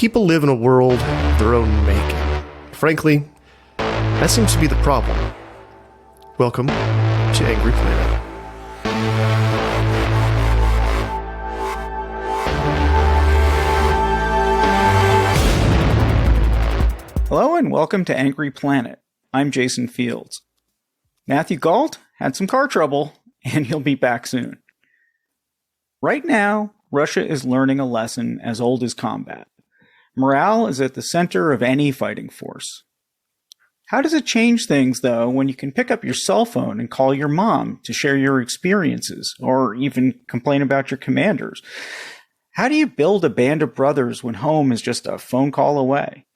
people live in a world of their own making. Frankly, that seems to be the problem. Welcome to Angry Planet. Hello and welcome to Angry Planet. I'm Jason Fields. Matthew Gault had some car trouble, and he'll be back soon. Right now, Russia is learning a lesson as old as combat. Morale is at the center of any fighting force. How does it change things, though, when you can pick up your cell phone and call your mom to share your experiences, or even complain about your commanders? How do you build a band of brothers when home is just a phone call away?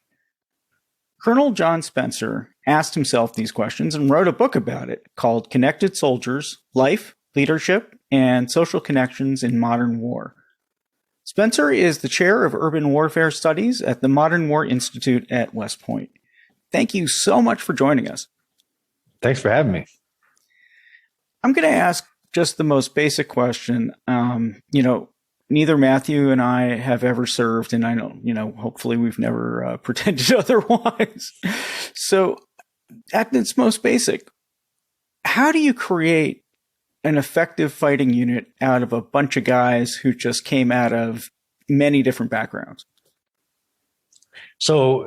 Colonel John Spencer asked himself these questions and wrote a book about it called Connected Soldiers: Life, Leadership, and Social Connections in Modern War. Spencer is the chair of Urban Warfare Studies at the Modern War Institute at West Point. Thank you so much for joining us. Thanks for having me. I'm going to ask just the most basic question. Neither Matthew and I have ever served, and I don't, hopefully we've never pretended otherwise. So at its most basic, how do you create an effective fighting unit out of a bunch of guys who just came out of many different backgrounds? So,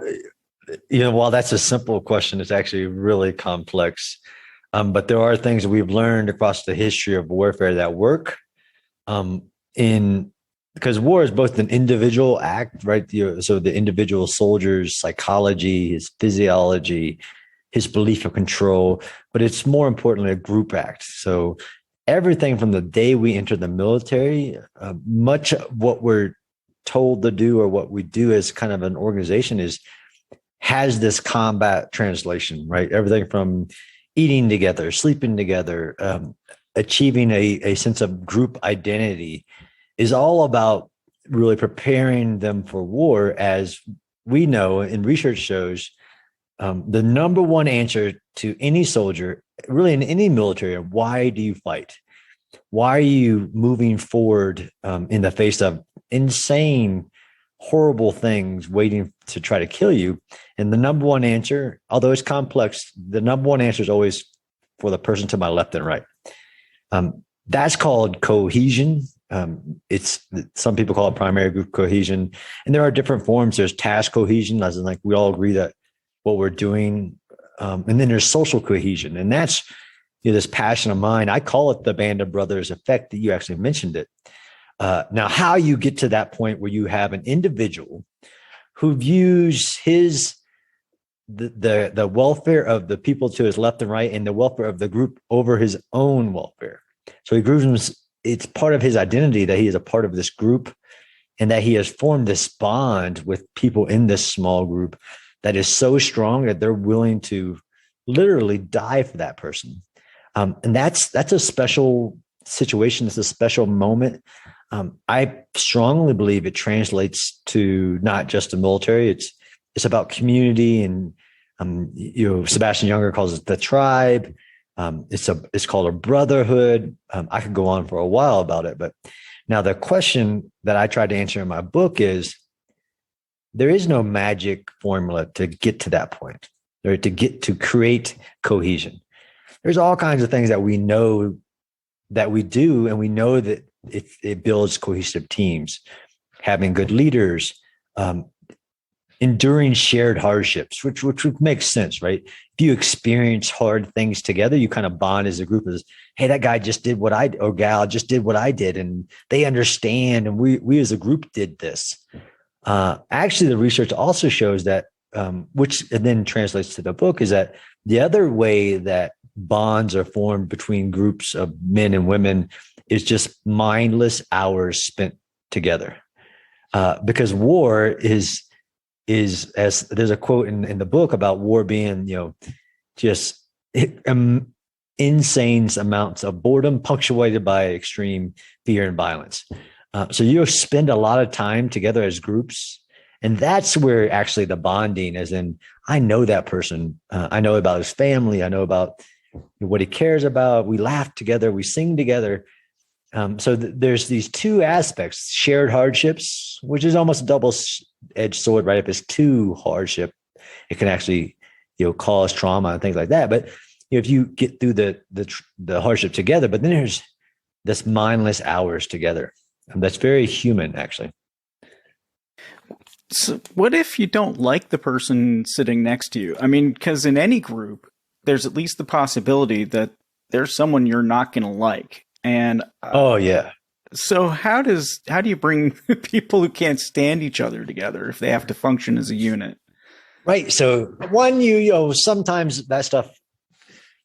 while that's a simple question, it's actually really complex. But there are things that we've learned across the history of warfare that work. Because war is both an individual act, right? So the individual soldier's psychology, his physiology, his belief of control, but it's more importantly a group act. So everything from the day we enter the military, much of what we're told to do or what we do as kind of an organization has this combat translation, right? Everything from eating together, sleeping together, achieving a sense of group identity is all about really preparing them for war. As we know, and research shows, the number one answer to any soldier, really in any military, why do you fight? Why are you moving forward in the face of insane, horrible things waiting to try to kill you? And the number one answer, although it's complex, the number one answer is always for the person to my left and right. That's called cohesion. It's some people call it primary group cohesion, and there are different forms. There's task cohesion, as in like we all agree that what we're doing, and then there's social cohesion, and that's this passion of mine. I call it the band of brothers effect. That you actually mentioned it. Now, how you get to that point where you have an individual who views the welfare of the people to his left and right, and the welfare of the group over his own welfare. So he grooves. It's part of his identity that he is a part of this group, and that he has formed this bond with people in this small group that is so strong that they're willing to literally die for that person. And that's a special situation. It's a special moment. I strongly believe it translates to not just the military. It's about community, and Sebastian Junger calls it the tribe. It's called a brotherhood. I could go on for a while about it, but now the question that I tried to answer in my book is, there is no magic formula to get to that point, or to create cohesion. There's all kinds of things that we know that we do, and we know that it builds cohesive teams, having good leaders, enduring shared hardships, which makes sense, right? If you experience hard things together, you kind of bond as a group as, hey, that guy just did or gal just did what I did, and they understand, and we as a group did this. Actually, the research also shows that, which then translates to the book, is that the other way that bonds are formed between groups of men and women is just mindless hours spent together. Because war is as there's a quote in the book about war being, just insane amounts of boredom punctuated by extreme fear and violence. So you'll spend a lot of time together as groups, and that's where actually the bonding, as in, I know that person, I know about his family, I know about what he cares about. We laugh together, we sing together. So there's these two aspects: shared hardships, which is almost a edged sword, right? If it's too hardship, it can actually, cause trauma and things like that. But if you get through the hardship together, but then there's this mindless hours together. And that's very human, actually. So what if you don't like the person sitting next to you? I mean, because in any group, there's at least the possibility that there's someone you're not going to like. And oh yeah. So how do you bring people who can't stand each other together if they have to function as a unit? Right. So one, sometimes that stuff.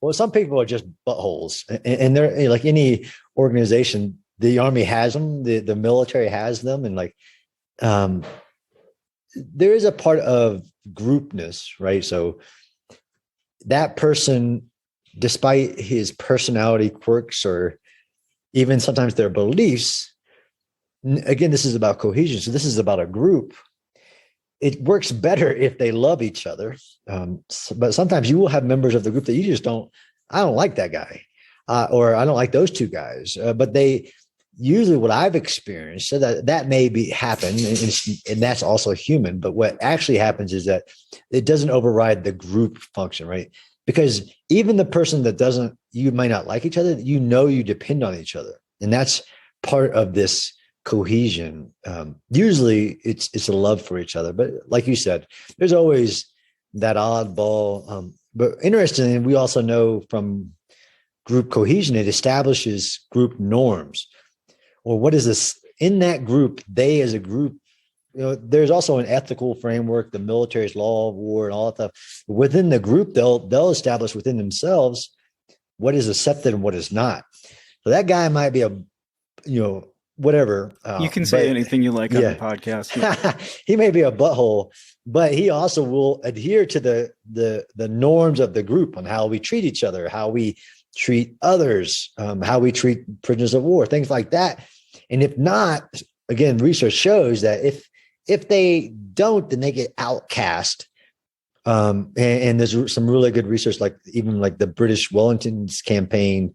Well, some people are just buttholes, and they're like any organization. The Army has them, the military has them, and like there is a part of groupness, right? So that person, despite his personality quirks or even sometimes their beliefs, again, this is about cohesion. So this is about a group. It works better if they love each other. But sometimes you will have members of the group that you just I don't like that guy, or I don't like those two guys. But they usually, what I've experienced, so that may happen, and that's also human. But what actually happens is that it doesn't override the group function, right? Because even the person that you might not like each other, you depend on each other. And that's part of this cohesion. Usually it's a love for each other. But like you said, there's always that oddball. But interestingly, we also know from group cohesion, it establishes group norms. Or what is this? In that group, they as a group, there's also an ethical framework, the military's law of war and all that stuff. Within the group, they'll establish within themselves what is accepted and what is not. So that guy might be whatever. You can say anything you like on the podcast. Yeah. He may be a butthole, but he also will adhere to the norms of the group on how we treat each other, how we treat others, how we treat prisoners of war, things like that. And if not, again, research shows that if they don't, then they get outcast. And there's some really good research, like even like the British Wellington's campaign,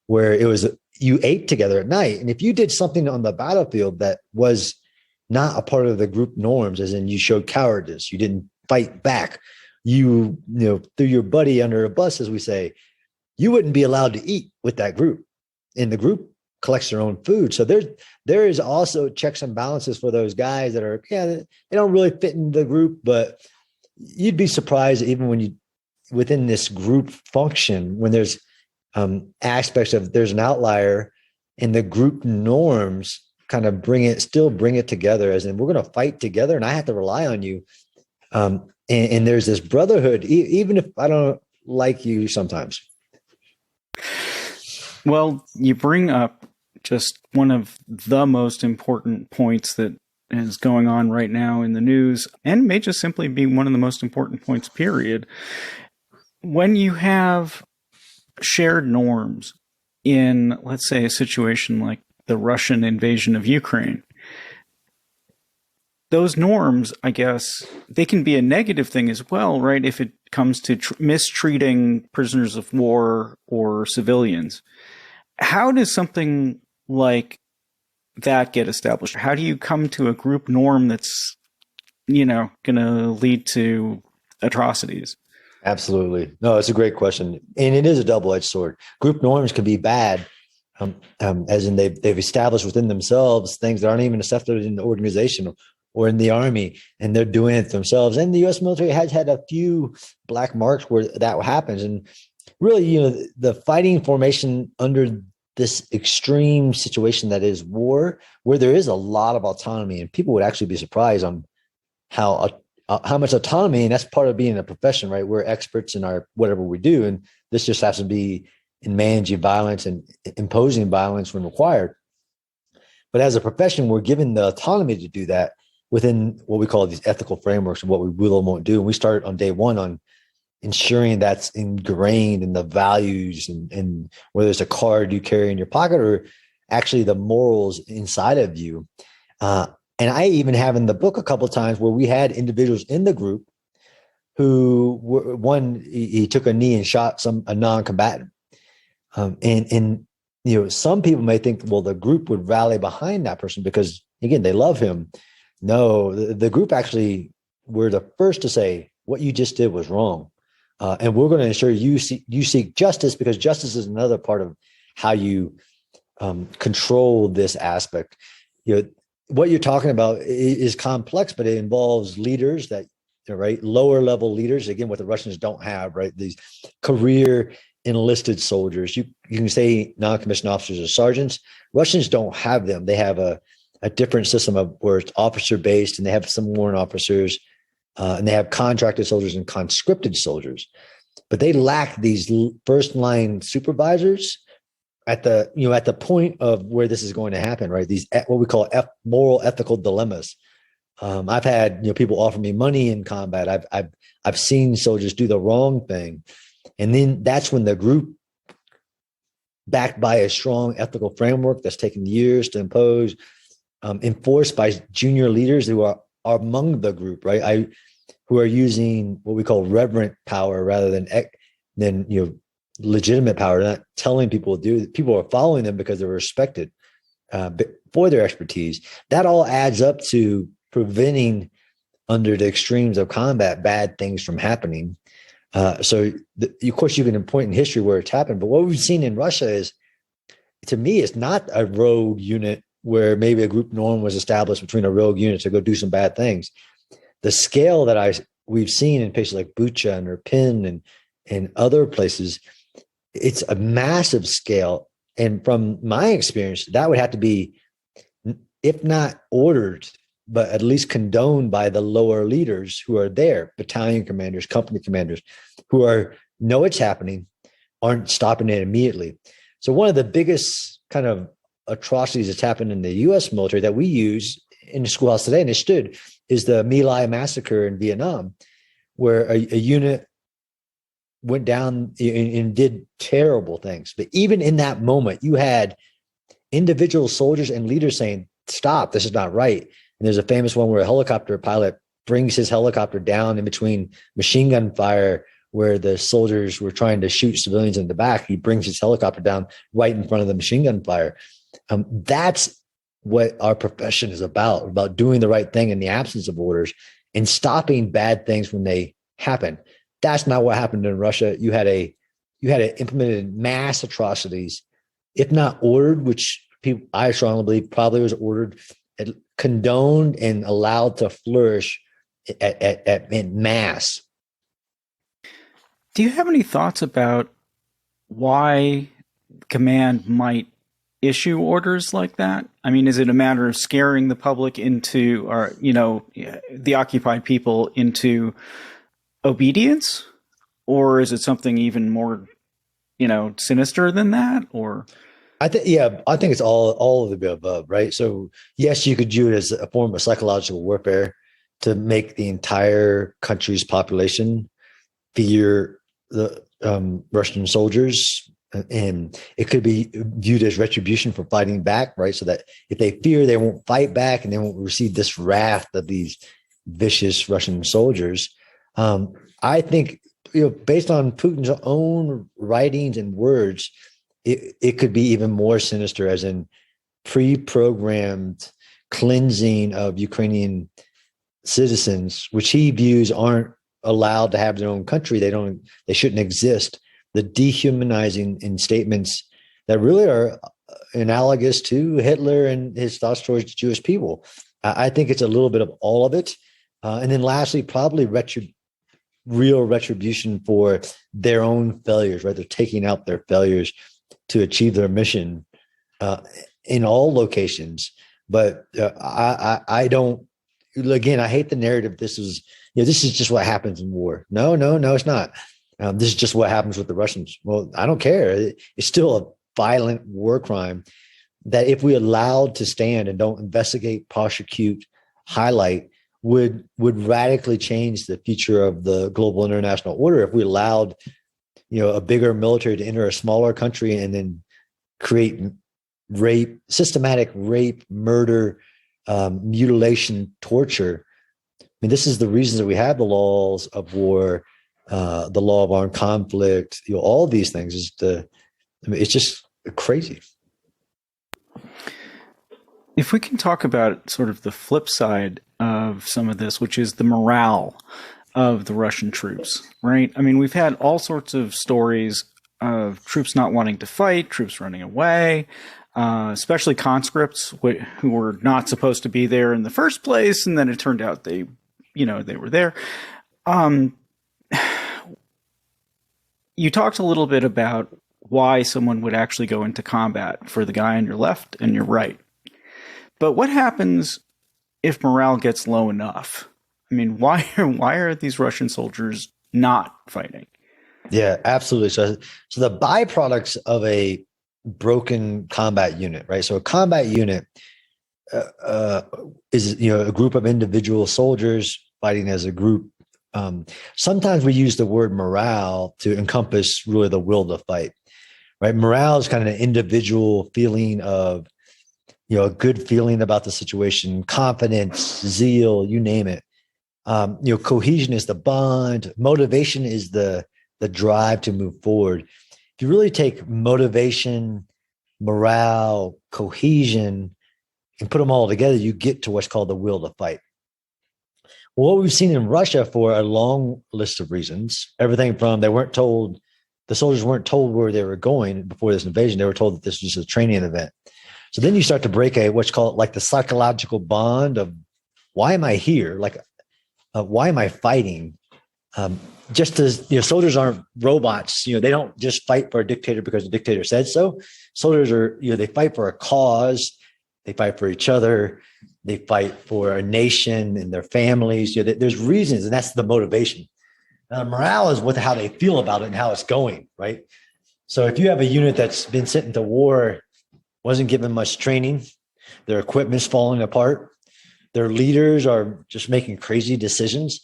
where it was you ate together at night. And if you did something on the battlefield that was not a part of the group norms, as in you showed cowardice, you didn't fight back, you threw your buddy under a bus, as we say, you wouldn't be allowed to eat with that group. And the group collects their own food. So there is also checks and balances for those guys that are, they don't really fit in the group, but you'd be surprised even when within this group function, when there's aspects of there's an outlier and the group norms kind of bring it together, as in we're going to fight together and I have to rely on you. And there's this brotherhood, even if I don't like you sometimes. Well, you bring up just one of the most important points that is going on right now in the news, and may just simply be one of the most important points, period. When you have shared norms in, let's say, a situation like the Russian invasion of Ukraine, those norms, I guess, they can be a negative thing as well, right? If it comes to mistreating prisoners of war or civilians. How does something like that get established? How do you come to a group norm that's, going to lead to atrocities? Absolutely. No, it's a great question. And it is a double-edged sword. Group norms can be bad, as in they've established within themselves things that aren't even accepted in the organization or in the Army, and they're doing it themselves. And the U.S. military has had a few black marks where that happens. And really, the fighting formation under this extreme situation that is war, where there is a lot of autonomy, and people would actually be surprised on how much autonomy, and that's part of being a profession, right? We're experts in our whatever we do, and this just has to be in managing violence and imposing violence when required. But as a profession, we're given the autonomy to do that within what we call these ethical frameworks of what we will and won't do. And we start on day one on ensuring that's ingrained in the values and whether it's a card you carry in your pocket or actually the morals inside of you. And I even have in the book a couple of times where we had individuals in the group who were, one, he took a knee and shot a non-combatant. And some people may think, well, the group would rally behind that person because, again, they love him. No, the group actually were the first to say what you just did was wrong, and we're going to ensure you seek justice, because justice is another part of how you control this aspect. What you're talking about is complex, but it involves leaders that, right, lower level leaders. Again, what the Russians don't have, right? These career enlisted soldiers. You can say non-commissioned officers or sergeants. Russians don't have them. They have a different system of where it's officer based, and they have some warrant officers, and they have contracted soldiers and conscripted soldiers. But they lack these first line supervisors at the point of where this is going to happen, right? These what we call moral ethical dilemmas. I've had people offer me money in combat. I've seen soldiers do the wrong thing, and then that's when the group, backed by a strong ethical framework that's taken years to impose, enforced by junior leaders who are among the group, right? Who are using what we call reverent power rather than legitimate power, not telling people to do. People are following them because they're respected for their expertise. That all adds up to preventing, under the extremes of combat, bad things from happening. Of course, you can point in history where it's happened, but what we've seen in Russia is, to me, it's not a rogue unit where maybe a group norm was established between a rogue unit to go do some bad things. The scale that we've seen in places like Bucha and Irpin and other places, it's a massive scale. And from my experience, that would have to be, if not ordered, but at least condoned by the lower leaders who are there, battalion commanders, company commanders, who know it's happening, aren't stopping it immediately. So one of the biggest kind of atrocities that's happened in the U.S. military that we use in the schoolhouse today, and it stood, is the My Lai massacre in Vietnam, where a unit went down and did terrible things. But even in that moment, you had individual soldiers and leaders saying, stop, this is not right. And there's a famous one where a helicopter pilot brings his helicopter down in between machine gun fire, where the soldiers were trying to shoot civilians in the back. He brings his helicopter down right in front of the machine gun fire. That's what our profession is about doing the right thing in the absence of orders and stopping bad things when they happen. That's not what happened in Russia. You had implemented mass atrocities, if not ordered, which I strongly believe probably was ordered, condoned and allowed to flourish in mass. Do you have any thoughts about why command might issue orders like that? I mean, is it a matter of scaring the public into, or, the occupied people into obedience? Or is it something even more, sinister than that? Or I think it's all of the above, right? So yes, you could view it as a form of psychological warfare to make the entire country's population fear the Russian soldiers, and it could be viewed as retribution for fighting back, right? So that if they fear, they won't fight back and they won't receive this wrath of these vicious Russian soldiers. I think, based on Putin's own writings and words, it could be even more sinister, as in pre-programmed cleansing of Ukrainian citizens, which he views aren't allowed to have their own country. They shouldn't exist. The dehumanizing in statements that really are analogous to Hitler and his thoughts towards the Jewish people. I think it's a little bit of all of it. And then lastly, probably real retribution for their own failures, right? They're taking out their failures to achieve their mission in all locations. But I don't, again, I hate the narrative. This is just what happens in war. No, it's not. This is just what happens with the Russians. Well, I don't care. It's still a violent war crime that, if we allowed to stand and don't investigate, prosecute, highlight, would radically change the future of the global international order. If we allowed, a bigger military to enter a smaller country and then create systematic rape, murder, mutilation, torture. I mean, this is the reason that we have the laws of war, the law of armed conflict, all these things. It's just crazy. If we can talk about sort of the flip side of some of this, which is the morale of the Russian troops, right? I mean, we've had all sorts of stories of troops not wanting to fight, troops running away, especially conscripts who were not supposed to be there in the first place, and then it turned out they were there. You talked a little bit about why someone would actually go into combat for the guy on your left and your right. But what happens if morale gets low enough? I mean, why are these Russian soldiers not fighting? Yeah, absolutely. So the byproducts of a broken combat unit, right? So a combat unit is a group of individual soldiers fighting as a group. Sometimes we use the word morale to encompass really the will to fight, right? Morale is kind of an individual feeling of, a good feeling about the situation, confidence, zeal, you name it. Cohesion is the bond. Motivation is the drive to move forward. If you really take motivation, morale, cohesion, and put them all together, you get to what's called the will to fight. Well, what we've seen in Russia for a long list of reasons, everything from the soldiers weren't told where they were going before this invasion. They were told that this was a training event. So then you start to break what's called like the psychological bond of why am I here? Like, why am I fighting? Just as soldiers aren't robots, they don't just fight for a dictator because the dictator said so. Soldiers are, they fight for a cause, they fight for each other, they fight for a nation and their families. There's reasons, and that's the motivation. Morale is how they feel about it and how it's going, right? So if you have a unit that's been sent into war, wasn't given much training, their equipment's falling apart, their leaders are just making crazy decisions,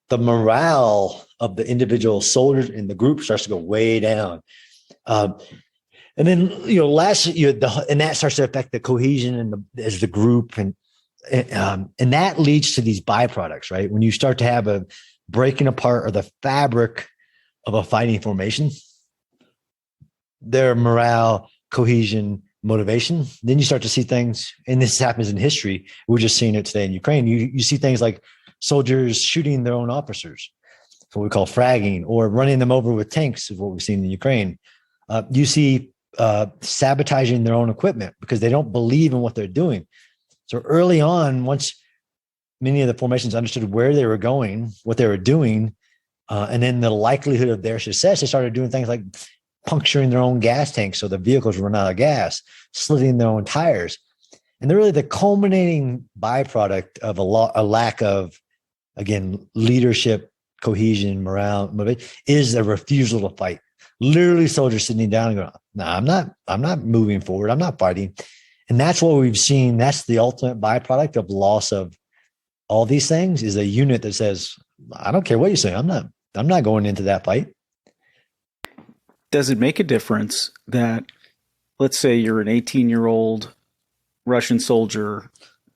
the morale of the individual soldiers in the group starts to go way down. And then, and that starts to affect the cohesion as the group. And that leads to these byproducts, right? When you start to have a breaking apart of the fabric of a fighting formation, their morale, cohesion, motivation, then you start to see things, and this happens in history. We're just seeing it today in Ukraine. You see things like soldiers shooting their own officers, what we call fragging, or running them over with tanks is what we've seen in Ukraine. You see sabotaging their own equipment because they don't believe in what they're doing. So early on, once many of the formations understood where they were going, what they were doing, and then the likelihood of their success, they started doing things like puncturing their own gas tanks so the vehicles run out of gas, slitting their own tires. And they're really the culminating byproduct of a lack of, again, leadership, cohesion, morale, motivation, is a refusal to fight. Literally soldiers sitting down and going, no, I'm not moving forward. I'm not fighting. And that's what we've seen. That's the ultimate byproduct of loss of all these things, is a unit that says, I don't care what you say. I'm not going into that fight. Does it make a difference that, let's say you're an 18-year-old Russian soldier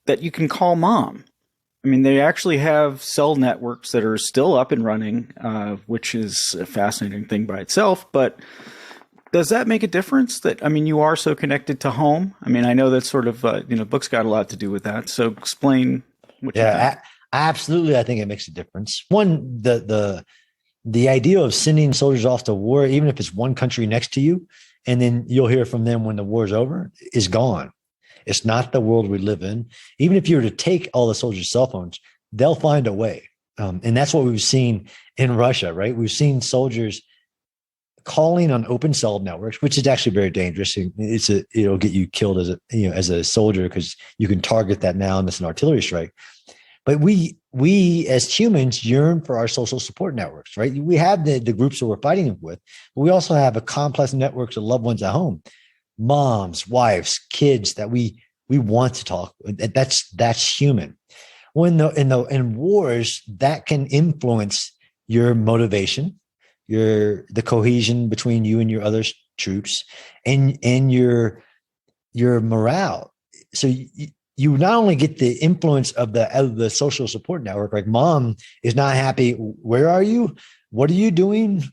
that you can call mom? I mean, they actually have cell networks that are still up and running, which is a fascinating thing by itself. But does that make a difference that, I mean, you are so connected to home? I mean, I know that's sort of, books got a lot to do with that. So explain what you think. Absolutely. I think it makes a difference. One, the idea of sending soldiers off to war, even if it's one country next to you, and then you'll hear from them when the war's over, is gone. It's not the world we live in. Even if you were to take all the soldiers' cell phones, they'll find a way. And that's what we've seen in Russia, right? We've seen soldiers calling on open cell networks, which is actually very dangerous. It'll get you killed as a soldier because you can target that now and it's an artillery strike. But we as humans yearn for our social support networks, right? We have the groups that we're fighting with, but we also have a complex networks of loved ones at home, moms, wives, kids that we want to talk. That's human. In wars, that can influence your motivation, the cohesion between you and your other troops, and your morale. So you not only get the influence of the social support network, like mom is not happy. Where are you? What are you doing?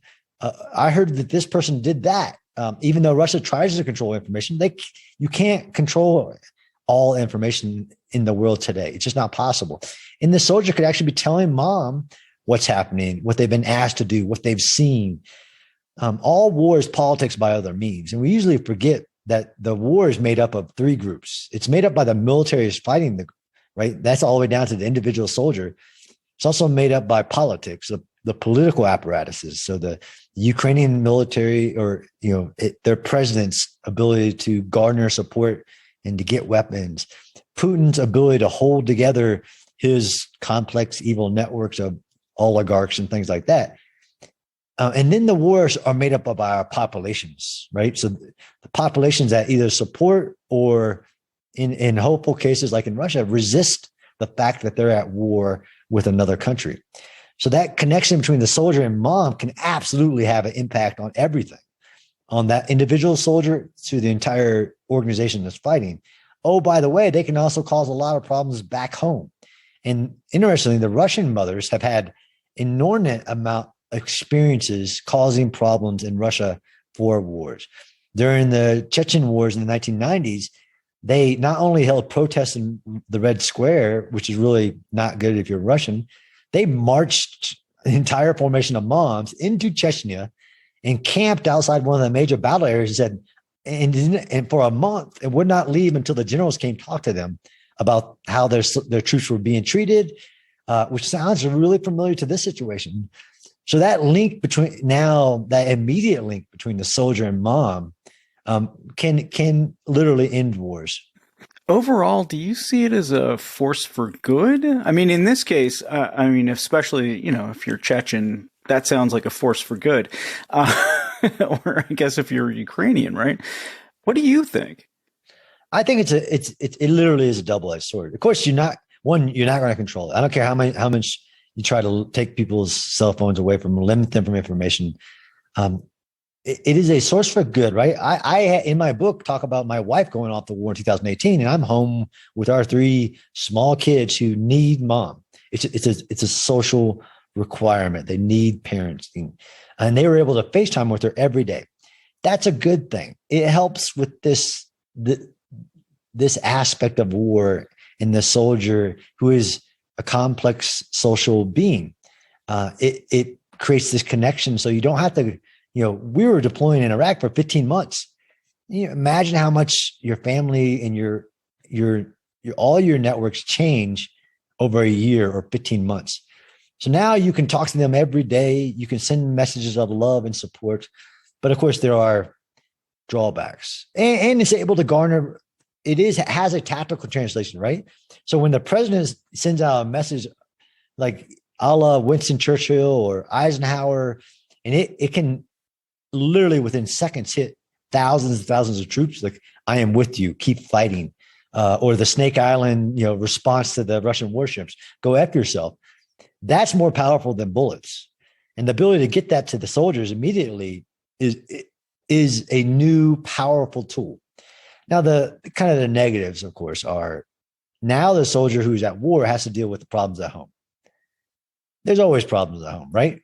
I heard that this person did that. Even though Russia tries to control information, you can't control all information in the world today. It's just not possible. And the soldier could actually be telling mom what's happening, what they've been asked to do, what they've seen. All war is politics by other means. And we usually forget that the war is made up of three groups. It's made up by the military is fighting right? That's all the way down to the individual soldier. It's also made up by politics, the political apparatuses. So the Ukrainian military, or their president's ability to garner support and to get weapons, Putin's ability to hold together his complex evil networks of oligarchs and things like that. And then the wars are made up of our populations, right? So the populations that either support or in hopeful cases like in Russia, resist the fact that they're at war with another country. So that connection between the soldier and mom can absolutely have an impact on everything, on that individual soldier to the entire organization that's fighting. Oh, by the way, they can also cause a lot of problems back home. And interestingly, the Russian mothers have had inordinate amount of experiences causing problems in Russia for wars. During the Chechen wars in the 1990s, they not only held protests in the Red Square, which is really not good if you're Russian, they marched the entire formation of moms into Chechnya and camped outside one of the major battle areas and said, and for a month, it would not leave until the generals came talk to them about how their troops were being treated, which sounds really familiar to this situation. So that link that immediate link between the soldier and mom can literally end wars. Overall, do you see it as a force for good? I mean, in this case, especially, if you're Chechen, that sounds like a force for good. Or I guess if you're Ukrainian, right? What do you think? I think it literally is a double-edged sword. Of course, you're not going to control it. I don't care how much you try to take people's cell phones away from them, limit them from information. It is a source for good, right? I in my book talk about my wife going off to war in 2018, and I'm home with our three small kids who need mom. It's a social requirement. They need parenting, and they were able to FaceTime with her every day. That's a good thing. It helps with this aspect of war in the soldier who is a complex social being. It creates this connection, so you don't have to. We were deploying in Iraq for 15 months. Imagine how much your family and your all your networks change over a year or 15 months. So now you can talk to them every day. You can send messages of love and support. But of course, there are drawbacks. And it's able to garner, has a tactical translation, right? So when the president sends out a message like a la Winston Churchill or Eisenhower, and it can literally within seconds hit thousands and thousands of troops, like, I am with you, keep fighting. Or the Snake Island, response to the Russian warships, go F yourself. That's more powerful than bullets. And the ability to get that to the soldiers immediately is a new powerful tool. Now, the kind of the negatives, of course, are now the soldier who's at war has to deal with the problems at home. There's always problems at home, right?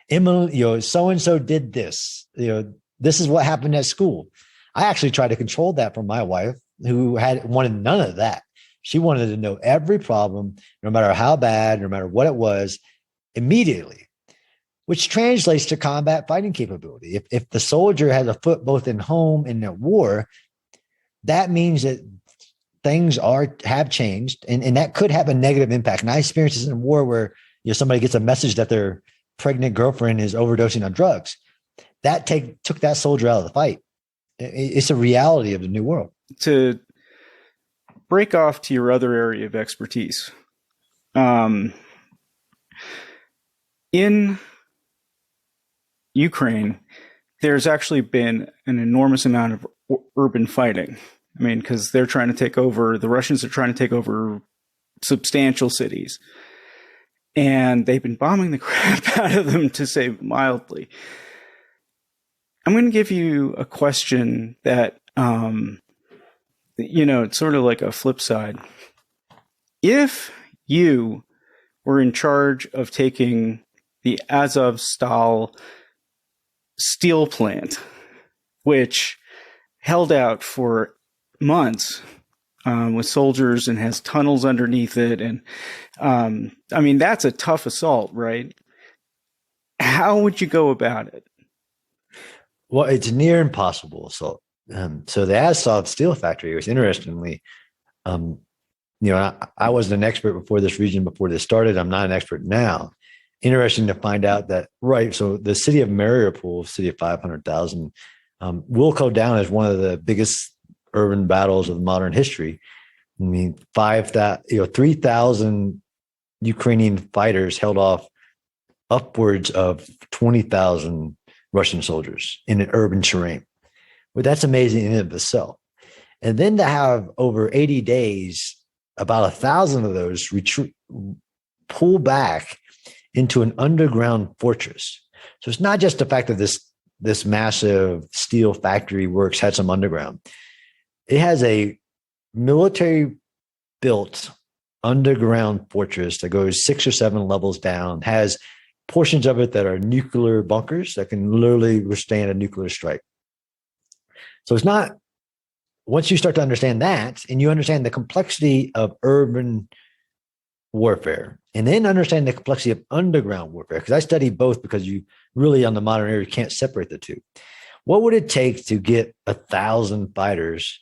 Emily, so-and-so did this, this is what happened at school. I actually tried to control that from my wife, who wanted none of that. She wanted to know every problem, no matter how bad, no matter what it was, immediately, which translates to combat fighting capability. If the soldier has a foot both in home and at war, that means that things have changed, and that could have a negative impact. And I experienced this in war where somebody gets a message that their pregnant girlfriend is overdosing on drugs. That took that soldier out of the fight. It's a reality of the new world. To break off to your other area of expertise, in Ukraine, there's actually been an enormous amount of urban fighting. I mean, because the Russians are trying to take over substantial cities. And they've been bombing the crap out of them, to say mildly. I'm going to give you a question that, it's sort of like a flip side. If you were in charge of taking the Azovstal steel plant, which held out for months with soldiers and has tunnels underneath it. And I mean, that's a tough assault, right? How would you go about it? Well, it's near impossible assault. So the Azov steel factory was interestingly, I wasn't an expert before this region, before this started. I'm not an expert now. Interesting to find out that, right, so the city of Mariupol, city of 500,000, will go down as one of the biggest urban battles of modern history. I mean, 3,000 Ukrainian fighters held off upwards of 20,000 Russian soldiers in an urban terrain. Well, that's amazing in and of itself. And then to have over 80 days, about 1,000 of those pull back into an underground fortress. So it's not just the fact that this massive steel factory works had some underground. It has a military built underground fortress that goes 6 or 7 levels down, has portions of it that are nuclear bunkers that can literally withstand a nuclear strike. So it's not, once you start to understand that and you understand the complexity of urban warfare and then understand the complexity of underground warfare, because I study both because you really on the modern era can't separate the two. What would it take to get 1,000 fighters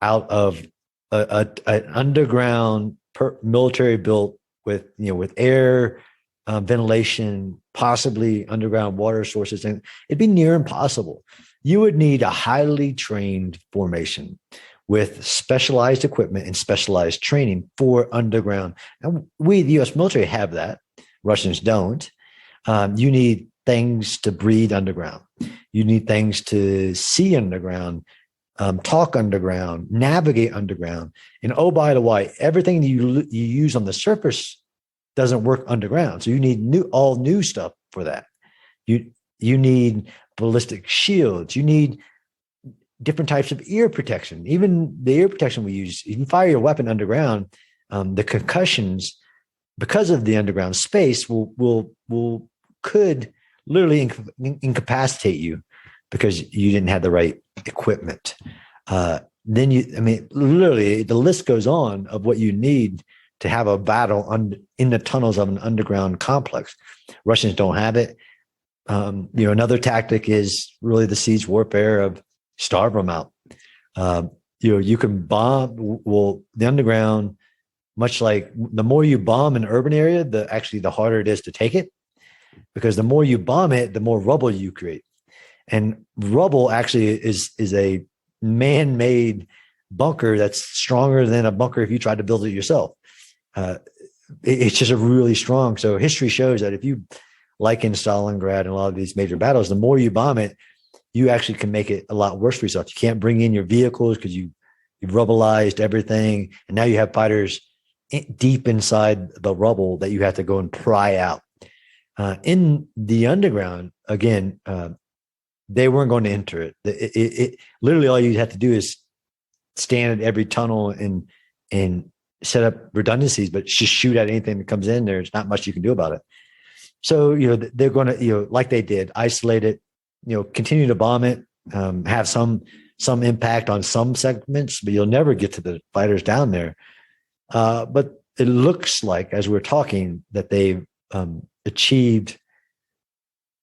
out of an underground military built with air, ventilation, possibly underground water sources? And it'd be near impossible. You would need a highly trained formation with specialized equipment and specialized training for underground. And we, the U.S. military, have that. Russians don't. You need things to breathe underground. You need things to see underground, talk underground, navigate underground. And oh, by the way, everything you use on the surface doesn't work underground. So you need all new stuff for that. You need ballistic shields. You need different types of ear protection. Even the ear protection we use, you can fire your weapon underground. The concussions, because of the underground space, could literally incapacitate you because you didn't have the right equipment. Literally, the list goes on of what you need to have a battle in the tunnels of an underground complex. Russians don't have it. Another tactic is really the siege warfare of starve them out. You can bomb. Well, the underground, much like the more you bomb an urban area, the harder it is to take it, because the more you bomb it, the more rubble you create. And rubble actually is a man-made bunker that's stronger than a bunker if you tried to build it yourself. It's just a really strong. So history shows that if you, like in Stalingrad and a lot of these major battles, the more you bomb it, you actually can make it a lot worse for yourself. You can't bring in your vehicles because you've rubbleized everything. And now you have fighters deep inside the rubble that you have to go and pry out. In the underground, again, they weren't going to enter it. It literally all you have to do is stand at every tunnel and set up redundancies, but just shoot at anything that comes in. There's not much you can do about it. So, they're going to, like they did, isolate it, continue to bomb it, have some impact on some segments, but you'll never get to the fighters down there. But it looks like, as we're talking, that they've achieved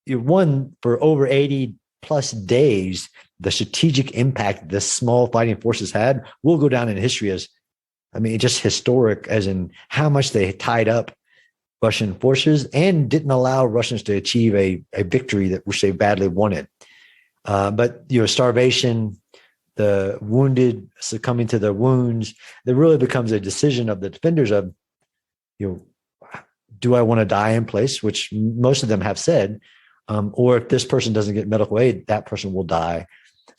for over 80 plus days, the strategic impact the small fighting forces had will go down in history as, just historic, as in how much they tied up Russian forces and didn't allow Russians to achieve a victory which they badly wanted. But starvation, the wounded succumbing to their wounds, there really becomes a decision of the defenders of, do I want to die in place, which most of them have said, or if this person doesn't get medical aid, that person will die.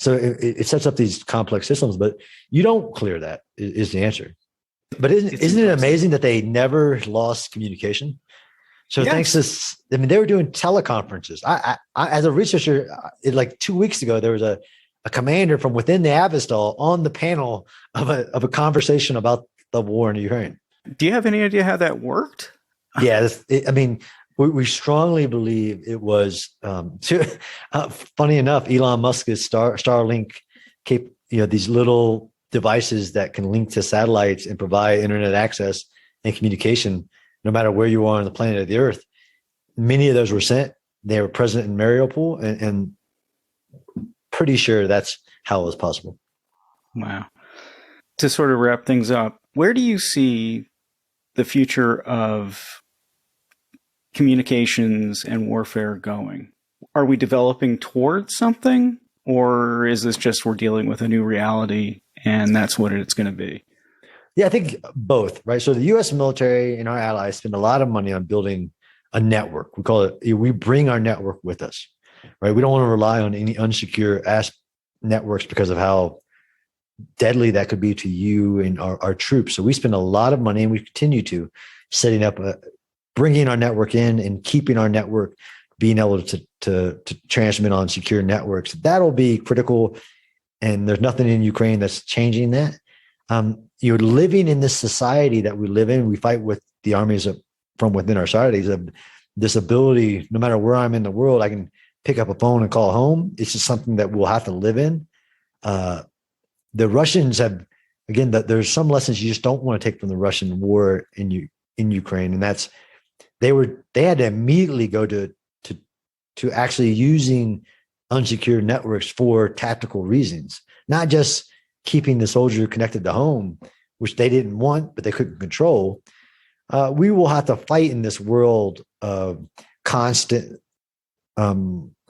So it sets up these complex systems, but you don't clear that is the answer. But isn't it amazing that they never lost communication? So yes. Thanks to, they were doing teleconferences. I as a researcher, like 2 weeks ago, there was a commander from within the Avestal on the panel of a conversation about the war in Ukraine. Do you have any idea how that worked? Yeah, we strongly believe it was. Funny enough, Elon Musk's Starlink, these little devices that can link to satellites and provide internet access and communication, no matter where you are on the planet of the Earth. Many of those were sent. They were present in Mariupol, and pretty sure that's how it was possible. Wow. To sort of wrap things up, where do you see the future of communications and warfare going? Are we developing towards something, or is this just we're dealing with a new reality and that's what it's going to be? Yeah, I think both, right? So the U.S. military and our allies spend a lot of money on building a network. We call it, we bring our network with us, right? We don't want to rely on any unsecure networks because of how deadly that could be to you and our troops. So we spend a lot of money, and we continue to, setting up, bringing our network in and keeping our network, being able to transmit on secure networks. That'll be critical, and there's nothing in Ukraine that's changing that. You're living in this society that we live in. We fight with the armies from within our societies of this ability, no matter where I'm in the world, I can pick up a phone and call home. It's just something that we'll have to live in. The Russians have, again, there's some lessons you just don't want to take from the Russian war in Ukraine, and that's they had to immediately go to actually using unsecured networks for tactical reasons, not just keeping the soldier connected to home, which they didn't want but they couldn't control. We will have to fight in this world of constant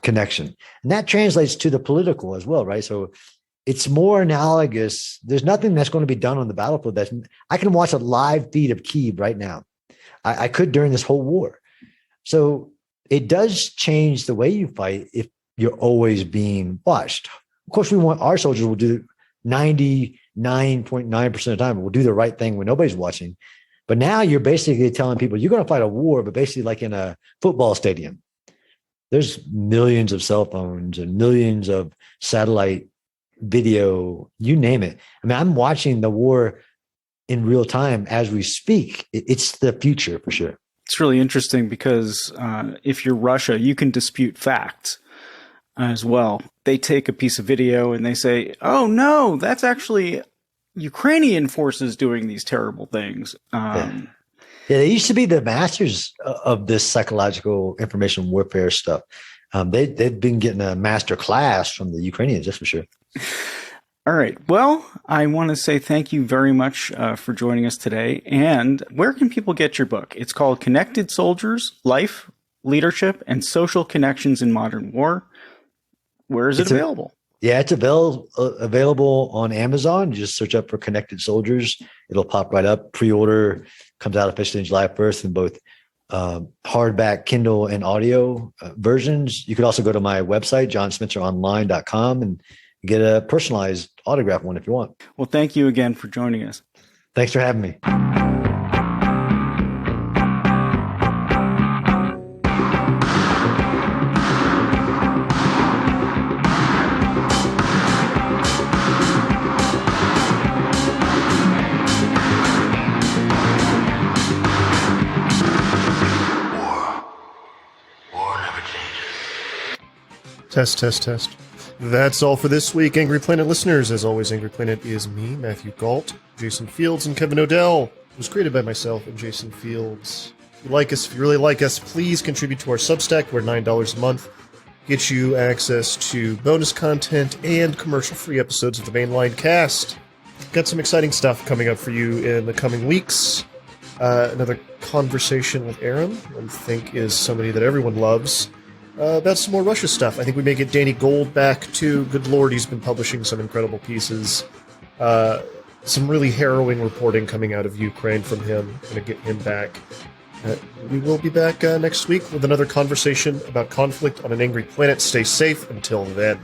connection, and that translates to the political as well, right? So it's more analogous. There's nothing that's going to be done on the battlefield. I can watch a live feed of Kyiv right now. I could during this whole war. So it does change the way you fight if you're always being watched. Of course, we want our soldiers will do 99.9% of the time. We'll do the right thing when nobody's watching. But now you're basically telling people you're going to fight a war, but basically like in a football stadium. There's millions of cell phones and millions of satellite video, you name it. I mean, I'm watching the war in real time as we speak. It's the future for sure. It's really interesting because if you're Russia, you can dispute facts as well. They take a piece of video and they say, oh, no, that's actually Ukrainian forces doing these terrible things. Yeah, they used to be the masters of this psychological information warfare stuff. They've been getting a master class from the Ukrainians, that's for sure. All right. Well, I want to say thank you very much for joining us today. And where can people get your book? It's called Connected Soldiers, Life, Leadership, and Social Connections in Modern War. Where is it available? It's available on Amazon. You just search up for Connected Soldiers. It'll pop right up. Pre-order comes out officially July 1st in both hardback, Kindle, and audio versions. You could also go to my website, johnspenceronline.com, and get a personalized autograph one if you want. Well, thank you again for joining us. Thanks for having me. Test. That's all for this week, Angry Planet listeners. As always, Angry Planet is me, Matthew Galt, Jason Fields, and Kevin Odell. It was created by myself and Jason Fields. If you really like us, please contribute to our Substack. We're $9 a month. Get you access to bonus content and commercial-free episodes of the mainline cast. Got some exciting stuff coming up for you in the coming weeks. Another conversation with Aaron, I think is somebody that everyone loves. About some more Russia stuff. I think we may get Danny Gold back too. Good Lord, he's been publishing some incredible pieces. Some really harrowing reporting coming out of Ukraine from him. Gonna get him back. We will be back next week with another conversation about conflict on an angry planet. Stay safe until then.